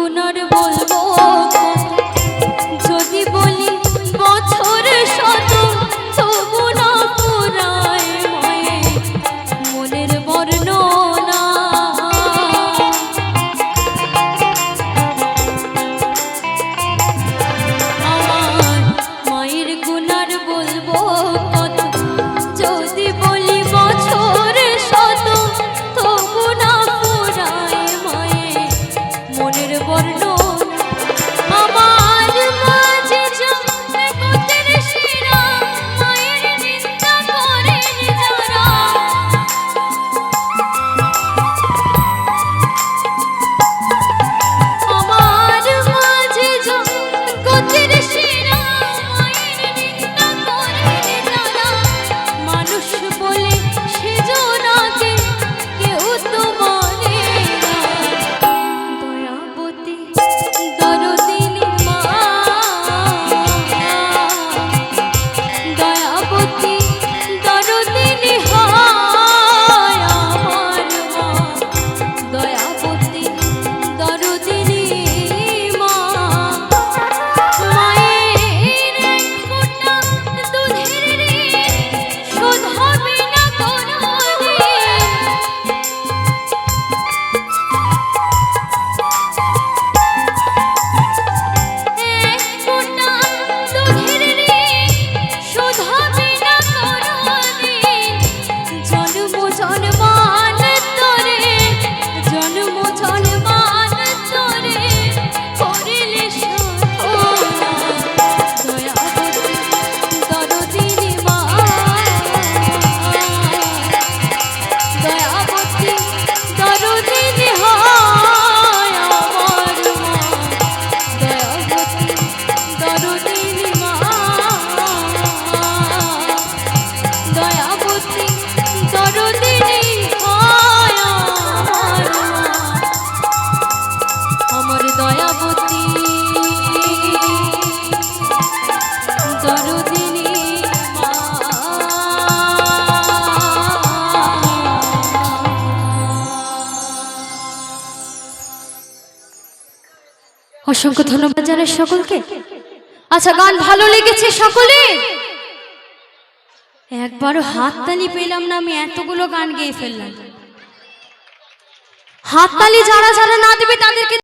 গুণ আর বলবো যদি বলি বছর শত তবু না পুরায় মায়ের মনের বর্ণনা। আমার মায়ের গুণ আর বলবো কত যদি বলি বছর শত তবু না পুরায় মায়ের মনের বর্ণনা। আমার মাঝে জগতের সেরা মায়ের নিন্দা করেন যারা, আমার মাঝে জগতের সেরা মায়ের নিন্দা করেন যারা, মানুষ বলে সেজনাকে কেউ তো মানে না। দয়াবতী দরদিনী মা, দয়াবতী দরদিনী হয় আমার মা, দয়াবতী দরদিনী মা। মায়ের এক ফোঁটা দুধের ঋণ শোধ হবে না কোনোদিন, এক ফোঁটা দুধের ঋণ শোধ হবে না কোনোদিন। জন্ম জন্মান তোরে, জন্ম জন্মান তোরে করিলে সাধনা। দয়াবতী দরদিনী মা, দয়াবতী দরদিনী হয় আমার মা, দয়াবতী দরদিনী মা, দয়াবতী দরদিনী হয় আমার মা, আমার দয়াবতী দরদিনী মা। অসংখ্য ধন্যবাদ জানাই সকলকে। আচ্ছা, গান ভালো লেগেছে সকলে? একবারও হাততালি পেলাম না, আমি এতগুলো গান গেয়ে ফেললাম। হাততালি যারা যারা না দেবে তাদেরকে